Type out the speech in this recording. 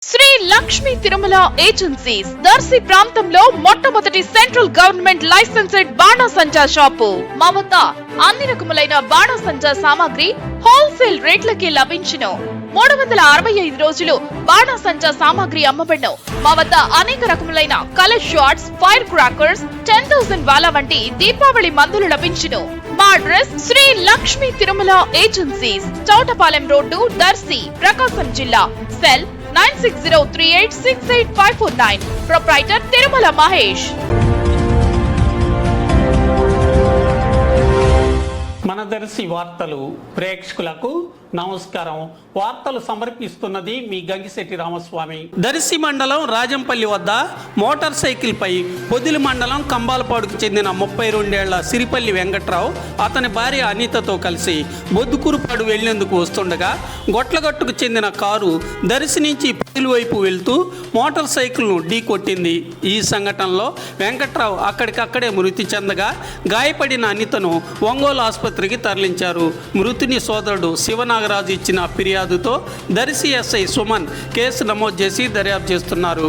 Shri Lakshmi Tirumala agencies Darsi ప్రాంతంలో మొట్టమొదటి central government licensed బాణాసంచా shop. మా వద్ద అన్ని రకములైన బాణాసంచా సామాగ్రి హోల్సేల్ రేట్లకి లభించును. 365 రోజులు బాణాసంచా సామాగ్రి అమ్మబడును. మా వద్ద అనేక రకములైన కలర్ షాట్స్, ఫైర్ క్రాకర్స్, 10,000 వాలా వంటి దీపావళి మందులు లభించును. మా address Sri Lakshmi Tirumala agencies, Chowtapalem road, Darsi, Prakasam జిల్లా. సెల్ 9603868549. ప్రొప్రైటర్ తిరుమల మహేష్. మన దర్శి వార్తలు ప్రేక్షకులకు నమస్కారం. వార్తలు సమర్పిస్తున్నది మీ గంగిశెట్టి రామస్వామి. దర్శి మండలం రాజంపల్లి వద్ద మోటార్ సైకిల్ పై పొదిలి మండలం కంబాలపాడుకు చెందిన 32 ఏళ్ల సిరిపల్లి వెంకట్రావు అతని భార్య అనితతో కలిసి బొద్దుకూరుపాడు వెళ్లేందుకు వస్తుండగా గొట్లగట్టుకు చెందిన కారు దర్శి నుంచి పొదిలి వైపు వెళ్తూ మోటార్ సైకిల్ను ఢీకొట్టింది. ఈ సంఘటనలో వెంకట్రావు అక్కడికక్కడే మృతి చెందగా గాయపడిన అనితను ఒంగోలు ఆసుపత్రికి తరలించారు. మృతుని సోదరుడు శివనాగరాజు ఇచ్చిన ఫిర్యాదుతో దర్శి ఎస్ఐ సుమన్ కేసు నమోదు చేసి దర్యాప్తు చేస్తున్నారు.